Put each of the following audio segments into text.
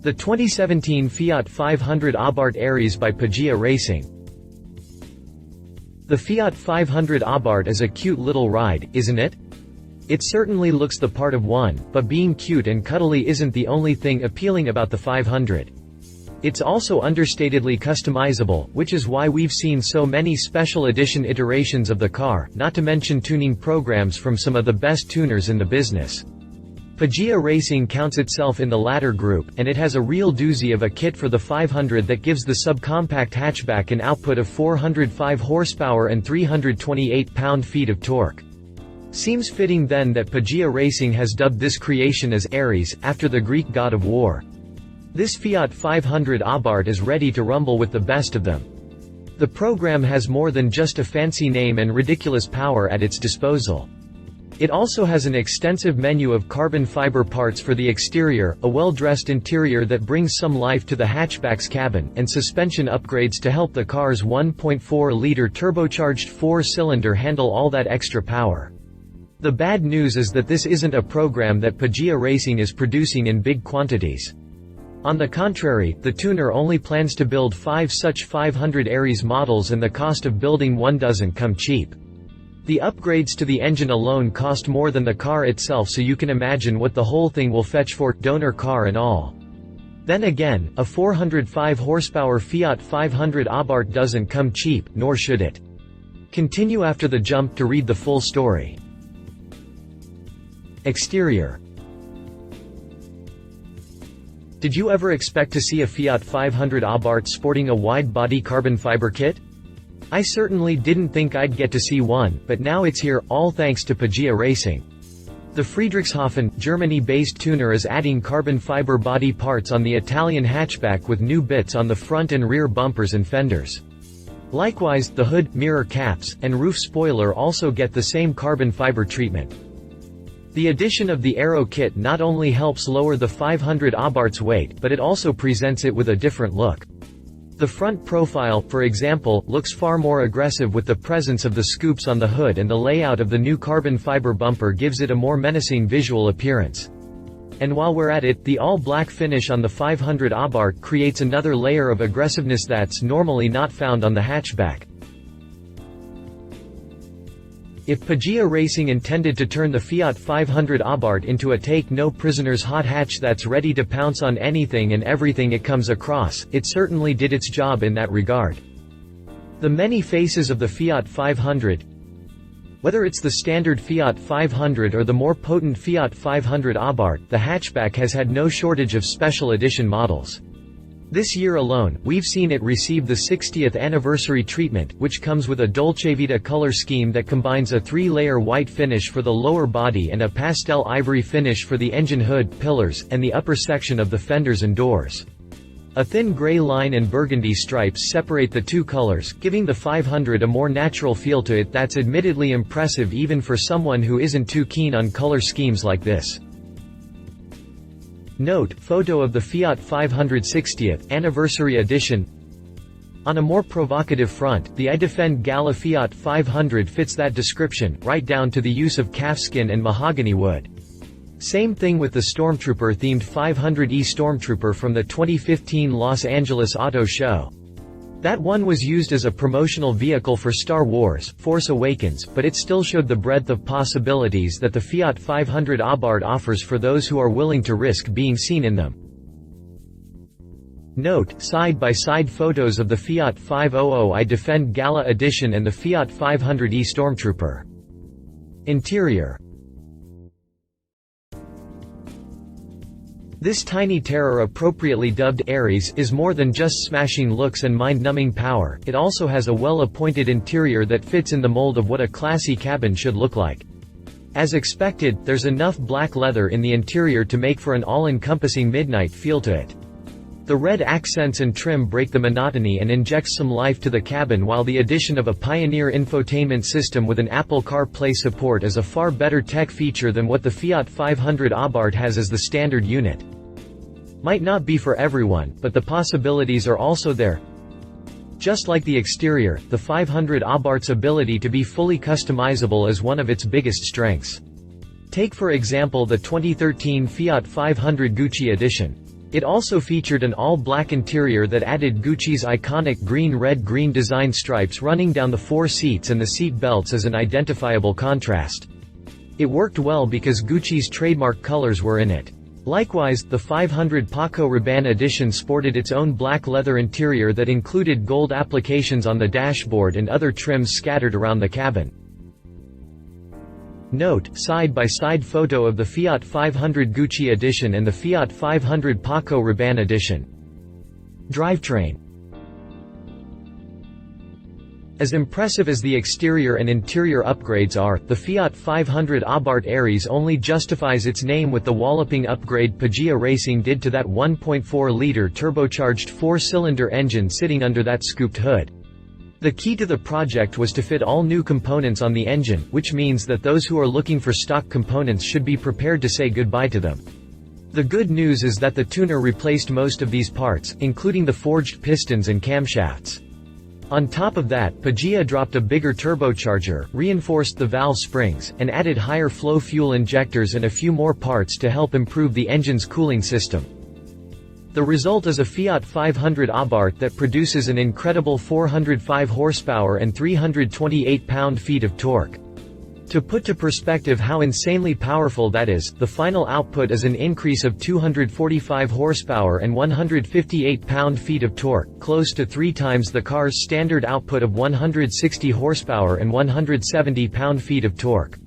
The 2017 Fiat 500 Abarth Aries by Pogea Racing. The Fiat 500 Abarth is a cute little ride, isn't it? It certainly looks the part of one, but being cute and cuddly isn't the only thing appealing about the 500. It's also understatedly customizable, which is why we've seen so many special edition iterations of the car, not to mention tuning programs from some of the best tuners in the business. Pogea Racing counts itself in the latter group, and it has a real doozy of a kit for the 500 that gives the subcompact hatchback an output of 405 horsepower and 328 pound-feet of torque. Seems fitting then that Pogea Racing has dubbed this creation as Ares, after the Greek god of war. This Fiat 500 Abarth is ready to rumble with the best of them. The program has more than just a fancy name and ridiculous power at its disposal. It also has an extensive menu of carbon fiber parts for the exterior, a well-dressed interior that brings some life to the hatchback's cabin, and suspension upgrades to help the car's 1.4-liter turbocharged 4-cylinder handle all that extra power. The bad news is that this isn't a program that Pogea Racing is producing in big quantities. On the contrary, the tuner only plans to build 5 such 500 Aries models, and the cost of building one doesn't come cheap. The upgrades to the engine alone cost more than the car itself, so you can imagine what the whole thing will fetch for donor car and all. Then again, a 405 horsepower Fiat 500 Abarth doesn't come cheap, nor should it. Continue after the jump to read the full story. Exterior. Did you ever expect to see a Fiat 500 Abarth sporting a wide-body carbon fiber kit? I certainly didn't think I'd get to see one, but now it's here, all thanks to Pogea Racing. The Friedrichshafen, Germany-based tuner is adding carbon fiber body parts on the Italian hatchback with new bits on the front and rear bumpers and fenders. Likewise, the hood, mirror caps, and roof spoiler also get the same carbon fiber treatment. The addition of the Aero kit not only helps lower the 500 Abarth's weight, but it also presents it with a different look. The front profile, for example, looks far more aggressive with the presence of the scoops on the hood, and the layout of the new carbon fiber bumper gives it a more menacing visual appearance. And while we're at it, the all-black finish on the 500 Abarth creates another layer of aggressiveness that's normally not found on the hatchback. If Pogea Racing intended to turn the Fiat 500 Abarth into a take-no-prisoners hot hatch that's ready to pounce on anything and everything it comes across, it certainly did its job in that regard. The many faces of the Fiat 500, whether it's the standard Fiat 500 or the more potent Fiat 500 Abarth, the hatchback has had no shortage of special edition models. This year alone, we've seen it receive the 60th anniversary treatment, which comes with a Dolce Vita color scheme that combines a 3-layer white finish for the lower body and a pastel ivory finish for the engine hood, pillars, and the upper section of the fenders and doors. A thin gray line and burgundy stripes separate the two colors, giving the 500 a more natural feel to it that's admittedly impressive even for someone who isn't too keen on color schemes like this. Note, photo of the Fiat 500 60th Anniversary Edition. On a more provocative front, the I Defend Gala Fiat 500 fits that description, right down to the use of calfskin and mahogany wood. Same thing with the Stormtrooper-themed 500e Stormtrooper from the 2015 Los Angeles Auto Show. That one was used as a promotional vehicle for Star Wars: Force Awakens, but it still showed the breadth of possibilities that the Fiat 500 Abarth offers for those who are willing to risk being seen in them. Note, side-by-side photos of the Fiat 500 I Defend Gala Edition and the Fiat 500e Stormtrooper. Interior. This tiny terror, appropriately dubbed Ares, is more than just smashing looks and mind-numbing power. It also has a well-appointed interior that fits in the mold of what a classy cabin should look like. As expected, there's enough black leather in the interior to make for an all-encompassing midnight feel to it. The red accents and trim break the monotony and inject some life to the cabin, while the addition of a Pioneer infotainment system with an Apple CarPlay support is a far better tech feature than what the Fiat 500 Abarth has as the standard unit. Might not be for everyone, but the possibilities are also there. Just like the exterior, the 500 Abarth's ability to be fully customizable is one of its biggest strengths. Take for example the 2013 Fiat 500 Gucci Edition. It also featured an all-black interior that added Gucci's iconic green-red-green design stripes running down the 4 seats and the seat belts as an identifiable contrast. It worked well because Gucci's trademark colors were in it. Likewise, the 500 Paco Rabanne edition sported its own black leather interior that included gold applications on the dashboard and other trims scattered around the cabin. Note, side-by-side photo of the Fiat 500 Gucci edition and the Fiat 500 Paco Rabanne edition. Drivetrain. As impressive as the exterior and interior upgrades are, the Fiat 500 Abarth Aries only justifies its name with the walloping upgrade Pogea Racing did to that 1.4-liter turbocharged 4-cylinder engine sitting under that scooped hood. The key to the project was to fit all new components on the engine, which means that those who are looking for stock components should be prepared to say goodbye to them. The good news is that the tuner replaced most of these parts, including the forged pistons and camshafts. On top of that, Pogea dropped a bigger turbocharger, reinforced the valve springs, and added higher flow fuel injectors and a few more parts to help improve the engine's cooling system. The result is a Fiat 500 Abarth that produces an incredible 405 horsepower and 328 pound-feet of torque. To put to perspective how insanely powerful that is, the final output is an increase of 245 horsepower and 158 pound-feet of torque, close to 3 times the car's standard output of 160 horsepower and 170 pound-feet of torque.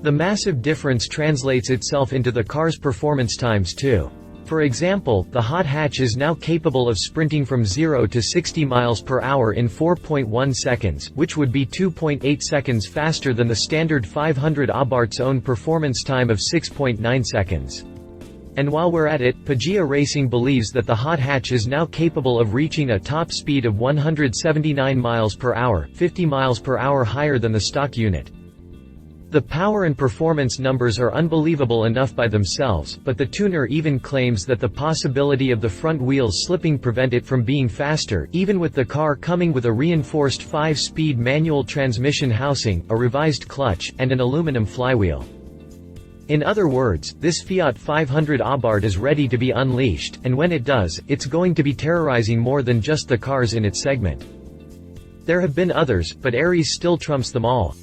The massive difference translates itself into the car's performance times too. For example, the hot hatch is now capable of sprinting from 0 to 60 miles per hour in 4.1 seconds, which would be 2.8 seconds faster than the standard 500 Abarth's own performance time of 6.9 seconds. And while we're at it, Pogea Racing believes that the hot hatch is now capable of reaching a top speed of 179 miles per hour, 50 miles per hour higher than the stock unit. The power and performance numbers are unbelievable enough by themselves, but the tuner even claims that the possibility of the front wheels slipping prevent it from being faster, even with the car coming with a reinforced 5-speed manual transmission housing, a revised clutch, and an aluminum flywheel. In other words, this Fiat 500 Abarth is ready to be unleashed, and when it does, it's going to be terrorizing more than just the cars in its segment. There have been others, but Aries still trumps them all.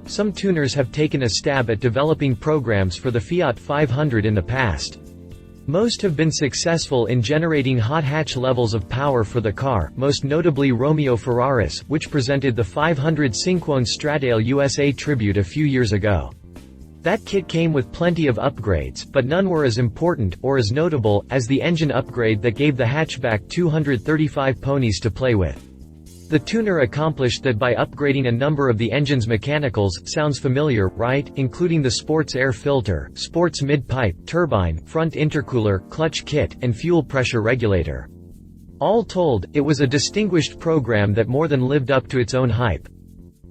Some tuners have taken a stab at developing programs for the Fiat 500 in the past. Most have been successful in generating hot hatch levels of power for the car, most notably Romeo Ferraris, which presented the 500 Cinquone Stradale USA Tribute a few years ago. That kit came with plenty of upgrades, but none were as important, or as notable, as the engine upgrade that gave the hatchback 235 ponies to play with. The tuner accomplished that by upgrading a number of the engine's mechanicals. Sounds familiar, right? Including the sports air filter, sports mid-pipe, turbine, front intercooler, clutch kit, and fuel pressure regulator. All told, it was a distinguished program that more than lived up to its own hype.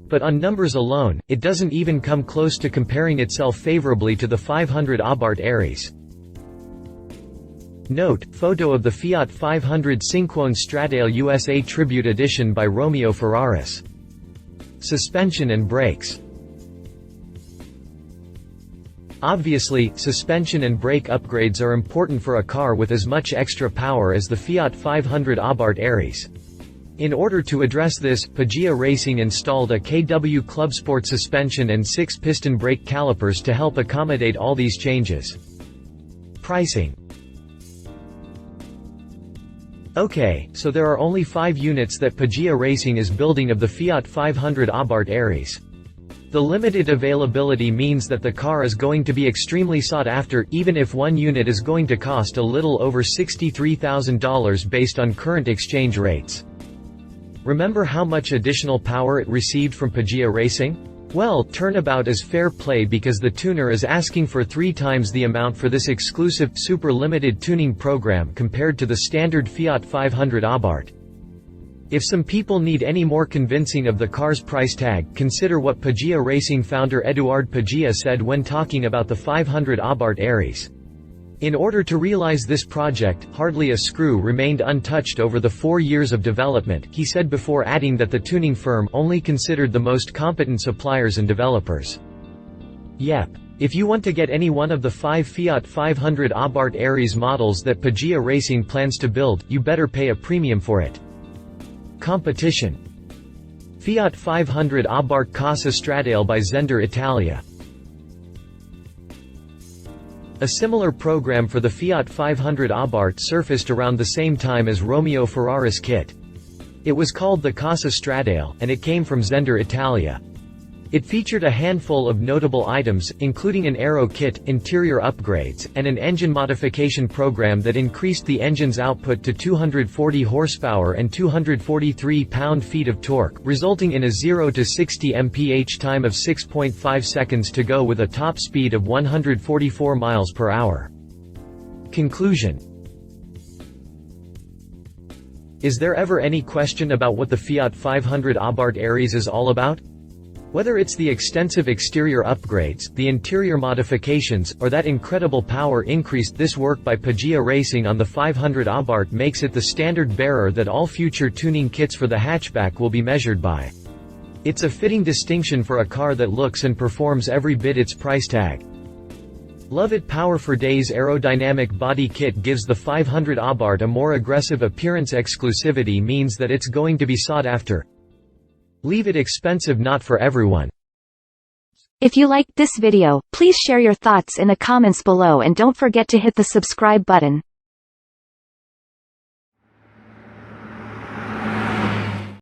But on numbers alone, it doesn't even come close to comparing itself favorably to the 500 Abarth Aries. Note, photo of the Fiat 500 Cinquone Stradale USA Tribute Edition by Romeo Ferraris. Suspension and brakes. Obviously, suspension and brake upgrades are important for a car with as much extra power as the Fiat 500 Abarth Aries. In order to address this, Pogea Racing installed a KW Club Sport suspension and 6-piston brake calipers to help accommodate all these changes. Pricing. Okay, so there are only 5 units that Pogea Racing is building of the Fiat 500 Abarth Aries. The limited availability means that the car is going to be extremely sought after, even if one unit is going to cost a little over $63,000 based on current exchange rates. Remember how much additional power it received from Pogea Racing? Well, turnabout is fair play because the tuner is asking for 3 times the amount for this exclusive, super limited tuning program compared to the standard Fiat 500 Abarth. If some people need any more convincing of the car's price tag, consider what Pogea Racing founder Eduard Pogea said when talking about the 500 Abarth Aries. In order to realize this project, hardly a screw remained untouched over the 4 years of development, he said, before adding that the tuning firm only considered the most competent suppliers and developers. Yep. If you want to get any one of the 5 Fiat 500 Abarth Aries models that Pogea Racing plans to build, you better pay a premium for it. Competition: Fiat 500 Abarth Casa Stradale by Zender Italia. A similar program for the Fiat 500 Abarth surfaced around the same time as Romeo Ferraris kit. It was called the Casa Stradale, and it came from Zender Italia. It featured a handful of notable items, including an aero kit, interior upgrades, and an engine modification program that increased the engine's output to 240 horsepower and 243 pound-feet of torque, resulting in a 0 to 60 mph time of 6.5 seconds to go with a top speed of 144 miles per hour. Conclusion: is there ever any question about what the Fiat 500 Abarth Aries is all about? Whether it's the extensive exterior upgrades, the interior modifications, or that incredible power increase, this work by Pogea Racing on the 500 Abarth makes it the standard bearer that all future tuning kits for the hatchback will be measured by. It's a fitting distinction for a car that looks and performs every bit its price tag. Love it. Power for Days aerodynamic body kit gives the 500 Abarth a more aggressive appearance. Exclusivity means that it's going to be sought after. Leave it expensive. Not for everyone. If you liked this video, please share your thoughts in the comments below and don't forget to hit the subscribe button.